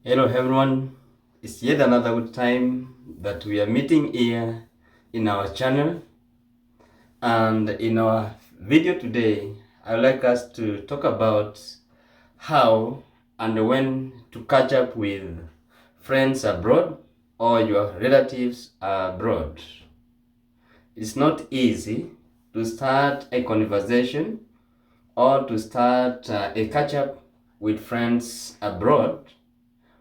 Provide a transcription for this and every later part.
Hello everyone, it's yet another good time that we are meeting here in our channel, and in our video today I would like us to talk about how and when to catch up with friends abroad or your relatives abroad. It's not easy to start a conversation or to start a catch up with friends abroad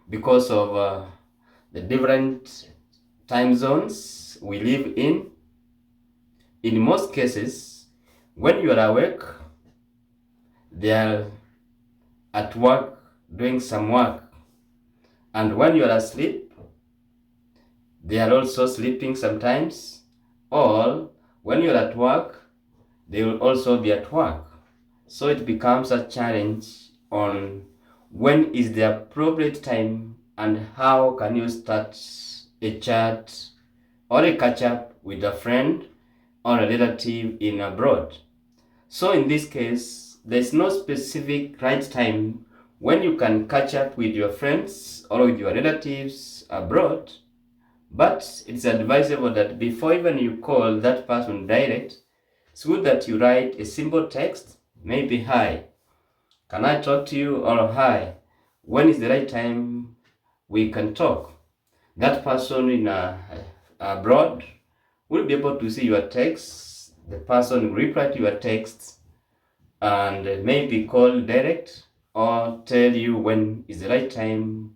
because of the different time zones we live in. In most cases, when you are awake, they are at work doing some work. And when you are asleep, they are also sleeping sometimes. Or when you are at work, they will also be at work. So it becomes a challenge on when is the appropriate time and how can you start a chat or a catch up with a friend or a relative in abroad. So in this case, there's no specific right time when you can catch up with your friends or with your relatives abroad, but it's advisable that before even you call that person direct, it's good that you write a simple text, maybe hi, can I talk to you, or hi, when is the right time we can talk. That person in abroad will be able to see your text. The person will reply to your text and maybe call direct or tell you when is the right time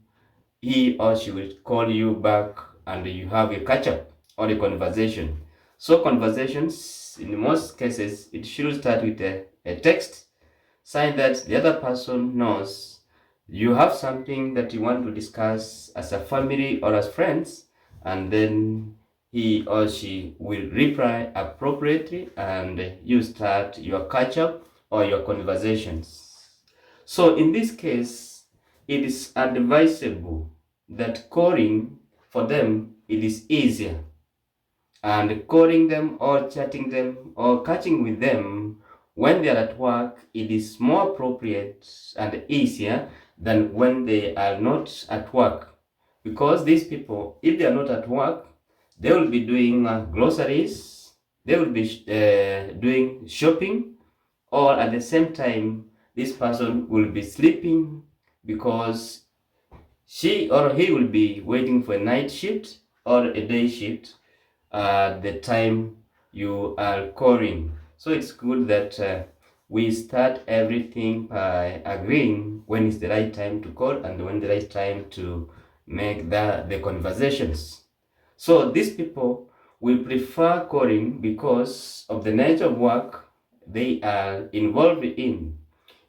he or she will call you back and you have a catch up or a conversation. So conversations, in most cases, it should start with a text, sign that the other person knows you have something that you want to discuss as a family or as friends, and then he or she will reply appropriately and you start your catch up or your conversations. So in this case, it is advisable that calling for them it is easier, and calling them or chatting them or catching with them when they are at work, it is more appropriate and easier than when they are not at work. Because these people, if they are not at work, they will be doing groceries, they will be doing shopping, or at the same time, this person will be sleeping because she or he will be waiting for a night shift or a day shift at the time you are calling. So it's good that we start everything by agreeing when is the right time to call and when the right time to make the conversations. So these people will prefer calling because of the nature of work they are involved in.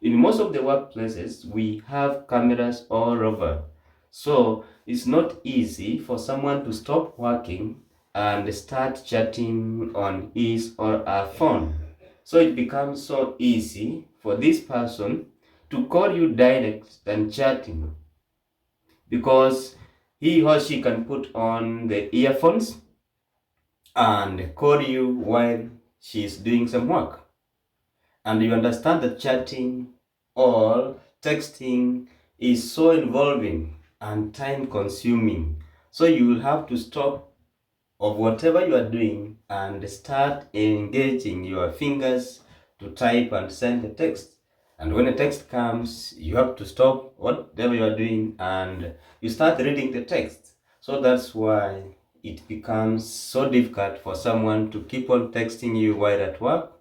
In most of the workplaces, we have cameras all over. So it's not easy for someone to stop working and start chatting on his or her phone. So it becomes so easy for this person to call you direct than chatting, because he or she can put on the earphones and call you while she's doing some work. And you understand that chatting or texting is so involving and time consuming. So you will have to stop of whatever you are doing and start engaging your fingers to type and send a text. And when a text comes, you have to stop whatever you are doing and you start reading the text. So that's why it becomes so difficult for someone to keep on texting you while at work.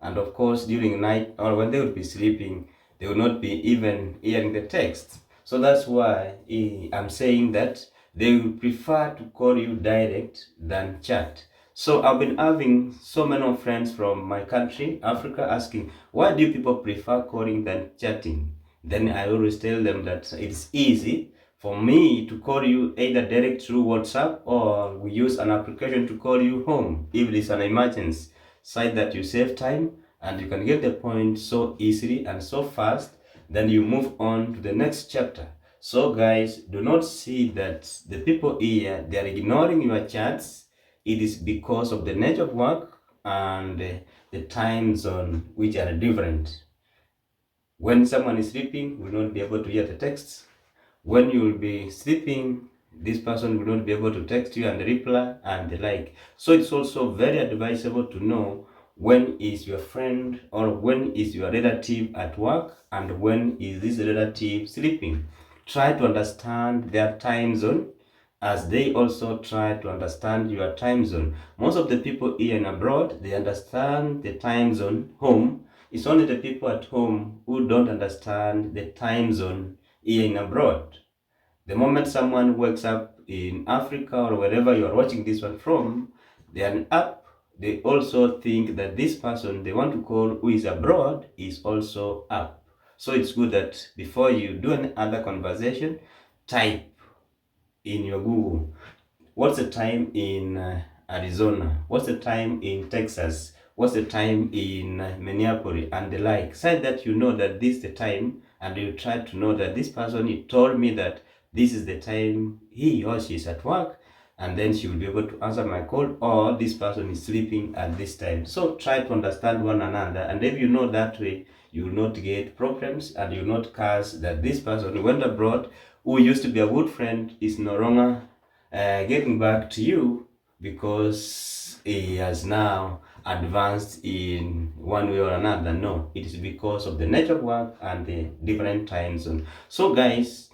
And of course, during night or when they would be sleeping, they will not be even hearing the text. So that's why I'm saying that they will prefer to call you direct than chat. So I've been having so many friends from my country, Africa, asking, why do people prefer calling than chatting? Then I always tell them that it's easy for me to call you either direct through WhatsApp, or we use an application to call you home if it's an emergency, so that you save time and you can get the point so easily and so fast. Then you move on to the next chapter. So guys, do not see that the people here, they are ignoring your chats. It is because of the nature of work and the time zone which are different. When someone is sleeping, we will not be able to hear the text. When you will be sleeping, this person will not be able to text you and reply and the like. So it's also very advisable to know when is your friend or when is your relative at work and when is this relative sleeping. Try to understand their time zone as they also try to understand your time zone. Most of the people here and abroad, they understand the time zone home. It's only the people at home who don't understand the time zone here and abroad. The moment someone wakes up in Africa or wherever you are watching this one from, they are up. They also think that this person they want to call who is abroad is also up. So it's good that before you do any other conversation, type in your Google, what's the time in Arizona? What's the time in Texas? What's the time in Minneapolis and the like? So that you know that this is the time, and you try to know that this person he told me that this is the time he or she is at work, and then she will be able to answer my call, or this person is sleeping at this time. So try to understand one another, and if you know that way, you will not get problems and you will not curse that this person who went abroad, who used to be a good friend, is no longer getting back to you because he has now advanced in one way or another. No, it is because of the nature of work and the different time zone. So guys,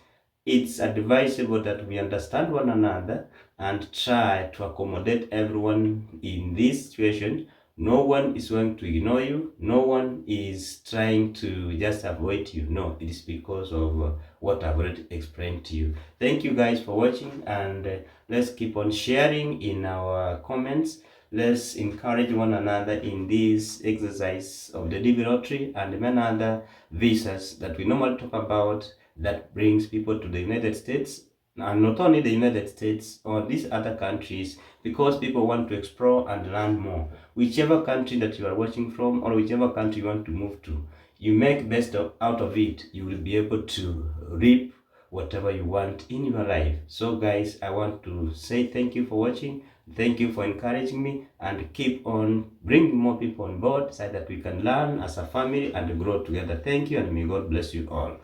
it's advisable that we understand one another and try to accommodate everyone in this situation. No one is going to ignore you. No one is trying to just avoid you. No, it is because of what I've already explained to you. Thank you guys for watching, and let's keep on sharing in our comments. Let's encourage one another in this exercise of the DV lottery and many other visas that we normally talk about that brings people to the United States, and not only the United States or these other countries, because people want to explore and learn more. Whichever country that you are watching from or whichever country you want to move to, you make best out of it, you will be able to reap whatever you want in your life. So guys, I want to say thank you for watching. Thank you for encouraging me, and keep on bringing more people on board so that we can learn as a family and grow together. Thank you, and may God bless you all.